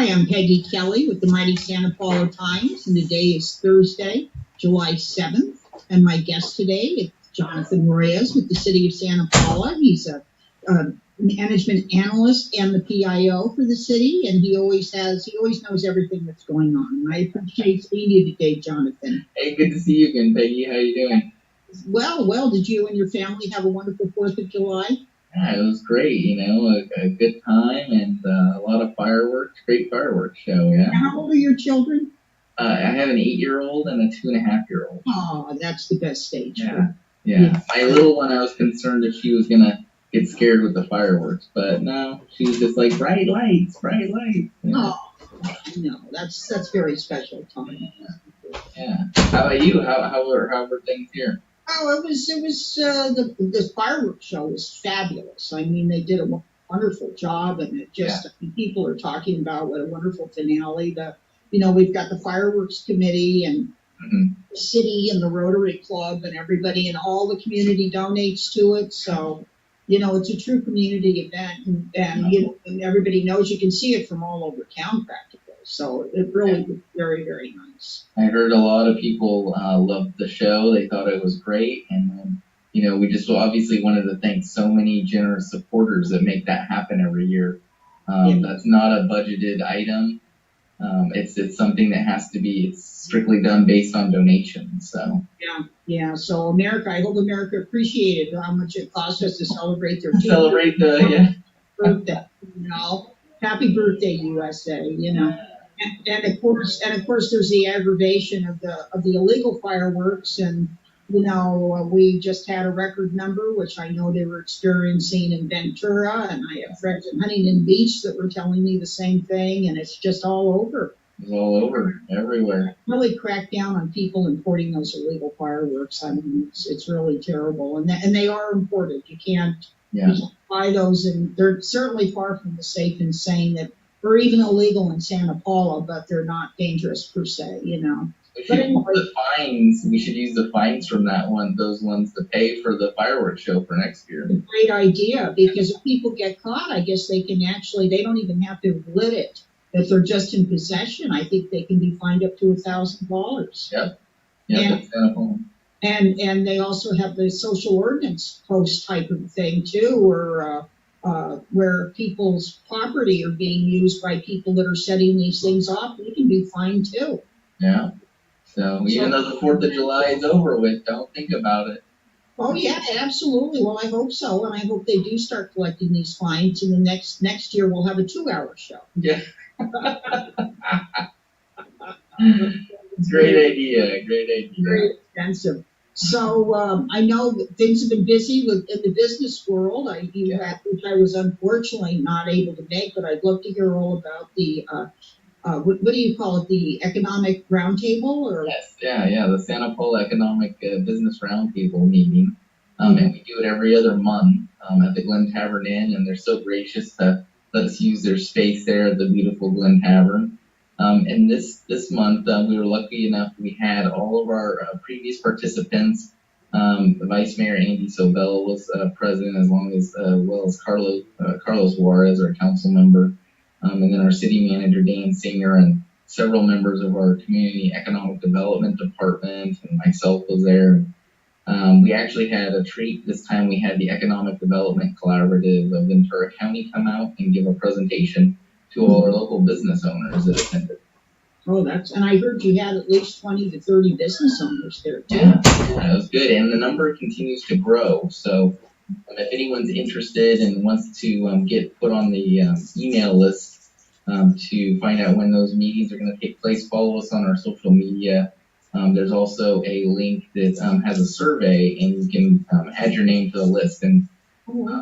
Hi, I'm Peggy Kelly with the Mighty Santa Paula Times, and today is Thursday, July 7th. And my guest today is Jonathan Royas with the City of Santa Paula. He's a management analyst and the PIO for the city, and he always knows everything that's going on. And I appreciate seeing you today, Jonathan. Hey, good to see you again, Peggy. How you doing? Well, did you and your family have a wonderful 4th of July? Yeah, it was great, a good time and a lot of fireworks, great fireworks show, yeah. How old are your children? I have an 8-year-old and a 2.5-year-old. Oh, that's the best stage. Yeah. My little one, I was concerned if she was going to get scared with the fireworks, but no, she was just like, bright lights. Yeah. Oh, no, that's very special time. Yeah. How about you? How were things here? Oh, it was the fireworks show was fabulous. I mean, they did a wonderful job, and people are talking about what a wonderful finale. We've got the fireworks committee and the city and the Rotary Club and everybody, and all the community donates to it. So, it's a true community event, and everybody knows. You can see it from all over town practically. So it really was very, very nice. I heard a lot of people loved the show. They thought it was great. And then, we just obviously wanted to thank so many generous supporters that make that happen every year. That's not a budgeted item. It's something that has to be, it's strictly done based on donations. So Yeah. So I hope America appreciated how much it cost us to celebrate their birthday. Happy birthday, USA. And of course, there's the aggravation of the illegal fireworks, and we just had a record number, which I know they were experiencing in Ventura, and I have friends in Huntington Beach that were telling me the same thing, and it's just all over. It's all over, everywhere. Really crack down on people importing those illegal fireworks. I mean, it's really terrible, and they are imported. You can't buy those, and they're certainly far from the safe and sane that. Or even illegal in Santa Paula, but they're not dangerous per se, We should use the fines from those ones to pay for the fireworks show for next year. It's a great idea, because if people get caught, I guess they don't even have to have lit it. If they're just in possession, I think they can be fined up to $1,000. Yep, that's Santa Paula. And they also have the social ordinance post type of thing too, where people's property are being used by people that are setting these things off, they can be fined too. Yeah. So even though the 4th of July is over with, don't think about it. Oh yeah, absolutely. Well, I hope so, and I hope they do start collecting these fines, and the next year we'll have a 2-hour show. Yeah. Great idea. Very expensive. So I know that things have been busy in the business world. Which I was unfortunately not able to make, but I'd love to hear all about the what do you call it? The economic roundtable, or yes, the Santa Paula Economic Business Roundtable meeting, and we do it every other month at the Glen Tavern Inn, and they're so gracious to let us use their space there at the beautiful Glen Tavern. And this month, we were lucky enough, we had all of our previous participants. The Vice Mayor Andy Sobel was present, as well as Carlos Juarez, our council member, and then our city manager Dan Singer, and several members of our community economic development department, and myself was there. We actually had a treat this time. We had the Economic Development Collaborative of Ventura County come out and give a presentation to all our local business owners that attended. Oh, and I heard you had at least 20 to 30 business owners there too. Yeah, it was good, and the number continues to grow. So if anyone's interested and wants to get put on the email list to find out when those meetings are going to take place, follow us on our social media. There's also a link that has a survey, and you can add your name to the list. And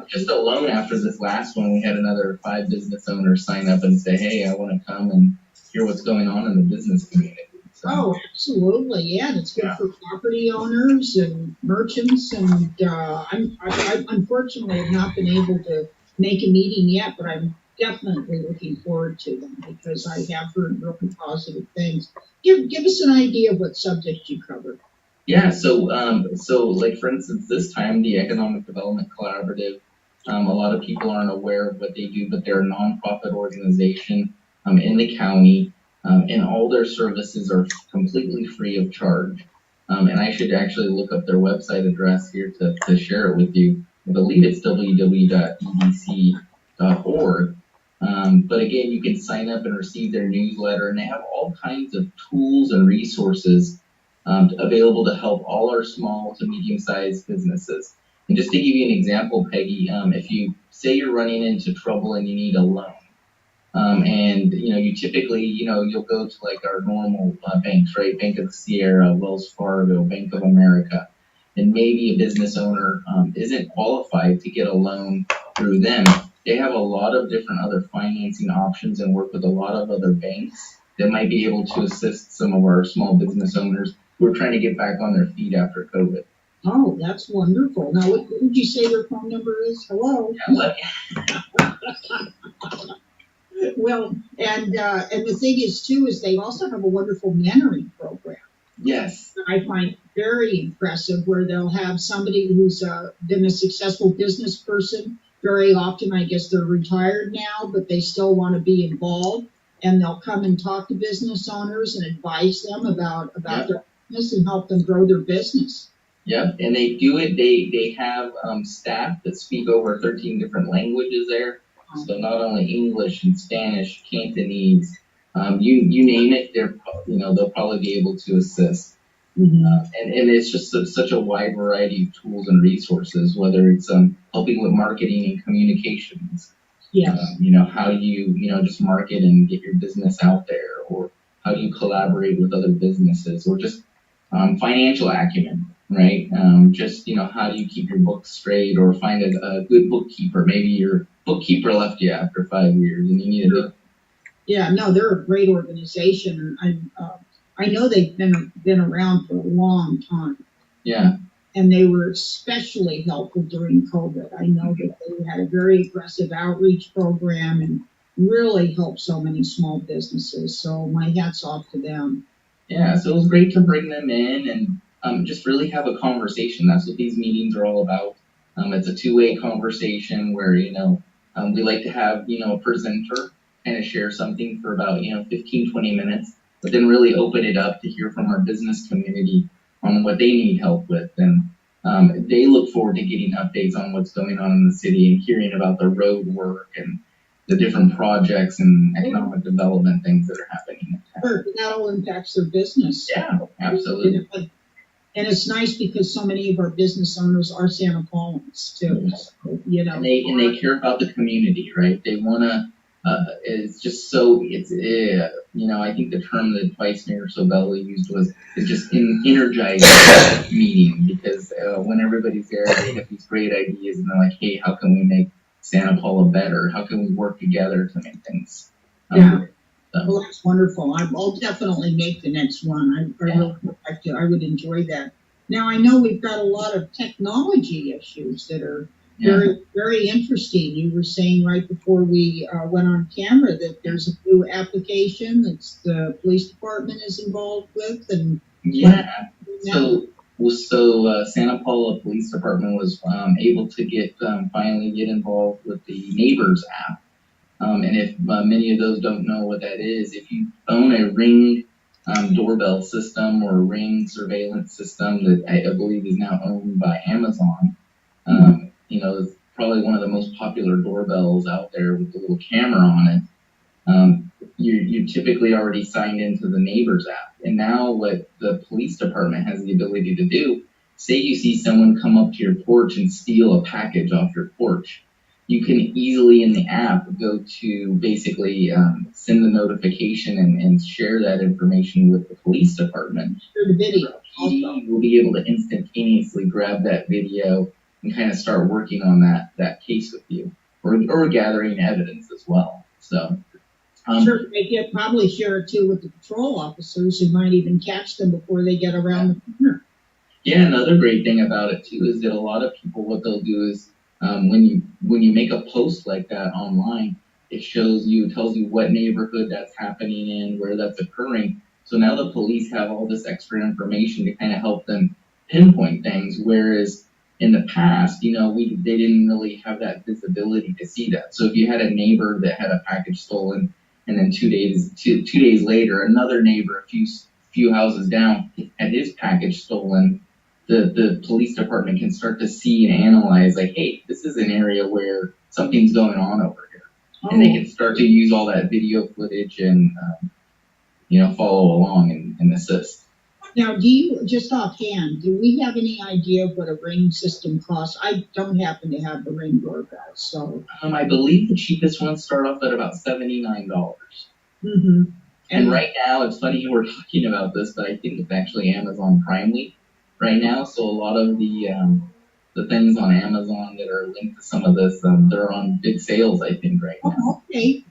just alone after this last one, we had another 5 business owners sign up and say, hey, I want to come and hear what's going on in the business community. So, oh, absolutely. Yeah, and it's good for property owners and merchants. And I unfortunately have not been able to make a meeting yet, but I'm definitely looking forward to them, because I have heard really positive things. Give us an idea of what subjects you cover. Yeah, so like for instance, this time the Economic Development Collaborative, a lot of people aren't aware of what they do, but they're a nonprofit organization in the county, and all their services are completely free of charge. And I should actually look up their website address here to share it with you. I believe it's www.edc.org. But again, you can sign up and receive their newsletter, and they have all kinds of tools and resources available to help all our small to medium-sized businesses. And just to give you an example, Peggy, if you say you're running into trouble and you need a loan, and you typically, you'll go to like our normal banks, right? Bank of the Sierra, Wells Fargo, Bank of America, and maybe a business owner isn't qualified to get a loan through them. They have a lot of different other financing options and work with a lot of other banks that might be able to assist some of our small business owners who are trying to get back on their feet after COVID. Oh, that's wonderful. Now, what did you say their phone number is? Hello? Yeah, Well, and the thing is, too, is they also have a wonderful mentoring program. yes. I find very impressive where they'll have somebody who's been a successful business person. Very often, I guess they're retired now, but they still want to be involved. And they'll come and talk to business owners and advise them about their business and help them grow their business. Yep, and they do it. They have staff that speak over 13 different languages there. So not only English and Spanish, Cantonese, you name it, they'll probably be able to assist. Mm-hmm. And it's just such a wide variety of tools and resources, whether it's helping with marketing and communications. Yes. How do you just market and get your business out there, or how do you collaborate with other businesses, or just financial acumen. Right? How do you keep your books straight or find a good bookkeeper? Maybe your bookkeeper left you after 5 years and you need a Yeah, no, they're a great organization. I know they've been around for a long time. Yeah. And they were especially helpful during COVID. I know that they had a very aggressive outreach program and really helped so many small businesses. So my hat's off to them. Yeah, so it was great to bring them in and just really have a conversation. That's what these meetings are all about. It's a two-way conversation where, we like to have, a presenter kind of share something for about, 15, 20 minutes, but then really open it up to hear from our business community on what they need help with. And they look forward to getting updates on what's going on in the city and hearing about the road work and the different projects and economic development things that are happening. Sure, that all impacts their business. Yeah, absolutely. And it's nice because so many of our business owners are Santa Paulans too. So, And they care about the community, right? They want to. It's just so. I think the term that Vice Mayor Sobello used was it's just an energizing meeting because when everybody's there, they have these great ideas and they're like, hey, how can we make Santa Paula better? How can we work together to make things? Well, that's wonderful. I'll definitely make the next one. I really like to. I would enjoy that. Now, I know we've got a lot of technology issues that are very, very interesting. You were saying right before we went on camera that there's a new application that the police department is involved with. And So Santa Paula Police Department was able to finally get involved with the Neighbors app. And if many of those don't know what that is, if you own a Ring doorbell system or a Ring surveillance system that I believe is now owned by Amazon, it's probably one of the most popular doorbells out there with the little camera on it. You're typically already signed into the Neighbors app. And now what the police department has the ability to do, say you see someone come up to your porch and steal a package off your porch, you can easily in the app go to basically send the notification and share that information with the police department. Share the video. PD will be able to instantaneously grab that video and kind of start working on that case with you, or gathering evidence as well. So. Sure, they could probably share it too with the patrol officers who might even catch them before they get around the corner. Yeah, another great thing about it too is that a lot of people, what they'll do is when you make a post like that online, it tells you what neighborhood that's happening in, where that's occurring. So now the police have all this extra information to kind of help them pinpoint things, whereas in the past, they didn't really have that visibility to see that. So if you had a neighbor that had a package stolen And then 2 days later, another neighbor, a few houses down, had his package stolen. The police department can start to see and analyze, like, hey, this is an area where something's going on over here, and they can start to use all that video footage and follow along and assist. Now, do you, just offhand, do we have any idea of what a Ring system costs? I don't happen to have the Ring doorbell, so. I believe the cheapest ones start off at about $79. Mm-hmm. And right now, it's funny we're talking about this, but I think it's actually Amazon Prime Week right now. So a lot of the things on Amazon that are linked to some of this, they're on big sales, I think, right now. Oh,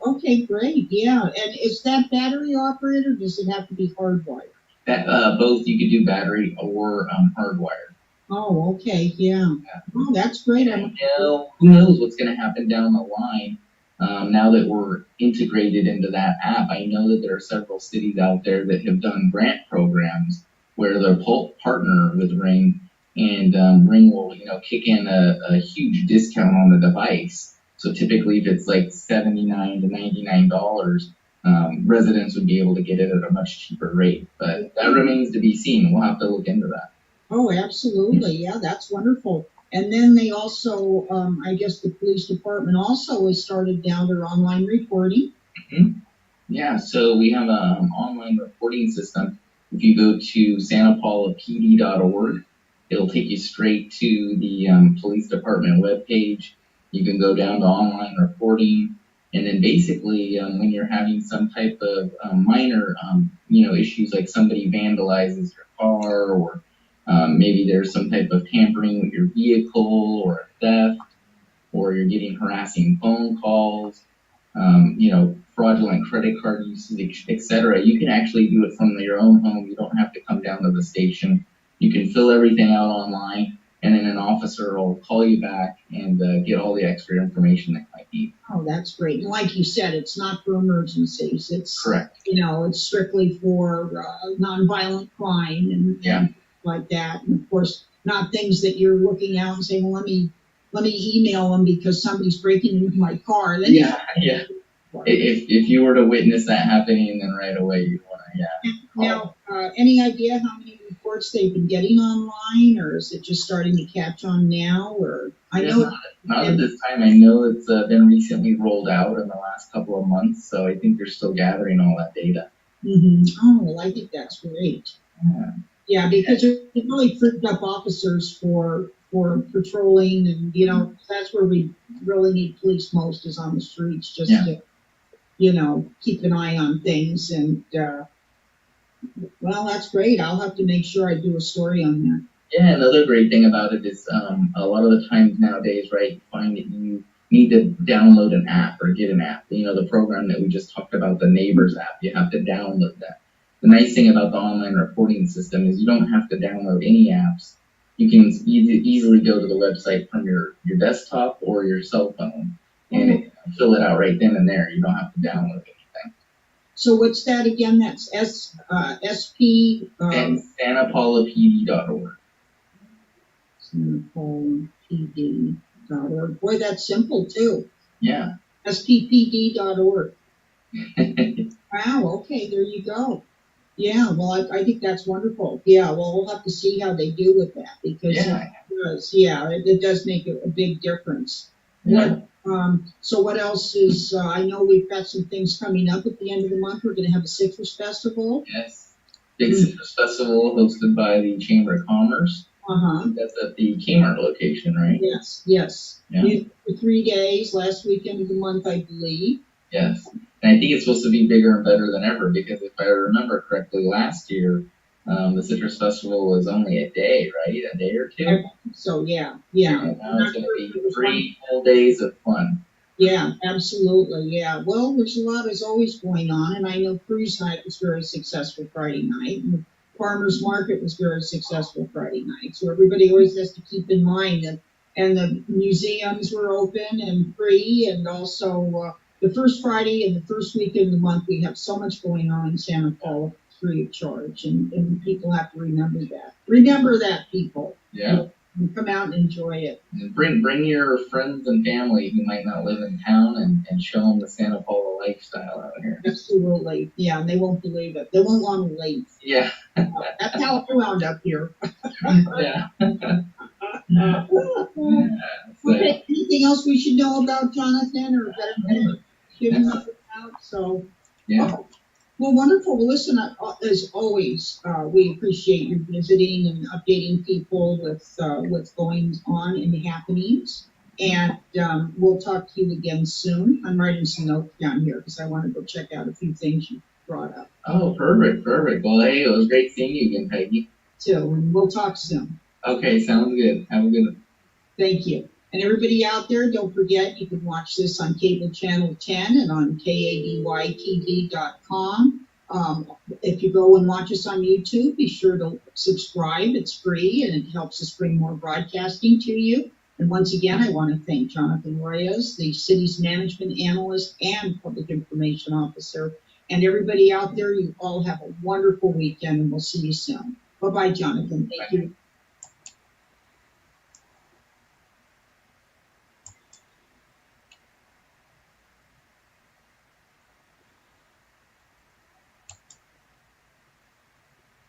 okay, great, yeah. And is that battery operated, or does it have to be hardwired? That both, you could do battery or hardwired. Oh, okay, yeah. Oh, that's great. Who knows what's going to happen down the line now that we're integrated into that app. I know that there are several cities out there that have done grant programs where they're partner with Ring, and Ring will kick in a huge discount on the device. So typically, if it's like $79 to $99. Residents would be able to get it at a much cheaper rate, but that remains to be seen. We'll have to look into that. Oh, absolutely. Yeah, that's wonderful. And then they also, I guess the police department also has started now their online reporting. Mm-hmm. Yeah, so we have an online reporting system. If you go to santapaulapd.org, it'll take you straight to the police department webpage. You can go down to online reporting. And then basically, when you're having some type of minor, issues like somebody vandalizes your car, or maybe there's some type of tampering with your vehicle, or a theft, or you're getting harassing phone calls, fraudulent credit card usage, etc. You can actually do it from your own home. You don't have to come down to the station. You can fill everything out online, and then an officer will call you back and get all the extra information that you might need. Oh, that's great. And like you said, it's not for emergencies. It's correct. It's strictly for nonviolent crime and like that. And of course, not things that you're looking out and saying, well, let me email them because somebody's breaking into my car. Then yeah. If you were to witness that happening, then right away you'd want to Now, any idea how many reports they've been getting online, or is it just starting to catch on now? Or I know not at this time. I know it's been recently rolled out in the last couple of months, so I think they're still gathering all that data. Mm-hmm. Oh, well, I think that's great. Yeah, because it really freaked up officers for patrolling, and that's where we really need police most, is on the streets, just to keep an eye on things. And well, that's great. I'll have to make sure I do a story on that. Yeah, another great thing about it is a lot of the times nowadays, right, you find that you need to download an app or get an app. The program that we just talked about, the Neighbors app, you have to download that. The nice thing about the online reporting system is you don't have to download any apps. You can easily go to the website from your desktop or your cell phone and fill it out right then and there. You don't have to download anything. So what's that again? That's SP? SantaPaulaPD.org. SantaPaulaPD.org. Boy, that's simple too. Yeah. SPPD.org. Wow, okay, there you go. Yeah, well, I think that's wonderful. Yeah, well, we'll have to see how they do with that, because it does make a big difference. Yeah. So what else is, I know we've got some things coming up at the end of the month. We're going to have a citrus festival. Yes. Big citrus festival hosted by the Chamber of Commerce. Uh-huh. That's at the Kmart location, right? Yes. Yeah. For 3 days, last weekend of the month, I believe. Yes. And I think it's supposed to be bigger and better than ever, because if I remember correctly, last year, the Citrus Festival was only a day, right? A day or two? So, yeah. And now it's going to be 3 full days of fun. Yeah, absolutely, yeah. Well, there's a lot is always going on, and I know Cruise Night was very successful Friday night, and the Farmers Market was very successful Friday night. So everybody always has to keep in mind that, and the museums were open and free, and also the first Friday and the first weekend of the month, we have so much going on in Santa Paula, free of charge, and people have to remember that. Remember that, people. Yeah. and come out and enjoy it. And bring your friends and family who might not live in town and show them the Santa Paula lifestyle out here. Absolutely. Yeah, and they won't believe it. They won't want to leave. Yeah. That's how I wound up here. Yeah. So, Okay, anything else we should know about Jonathan or better give him up about? So, yeah. oh, well, wonderful. Well, listen, as always, we appreciate you visiting and updating people with what's going on and the happenings. And we'll talk to you again soon. I'm writing some notes down here because I want to go check out a few things you brought up. Oh, perfect. Well, hey, it was great seeing you again, Peggy. So, and we'll talk soon. Okay, sounds good. Have a good one. Thank you. And everybody out there, don't forget, you can watch this on cable channel 10 and on kadytv.com. If you go and watch us on YouTube, be sure to subscribe. It's free and it helps us bring more broadcasting to you. And once again, I want to thank Jonathan Royas, the city's management analyst and public information officer. And everybody out there, you all have a wonderful weekend and we'll see you soon. Bye-bye, Jonathan. Thank you.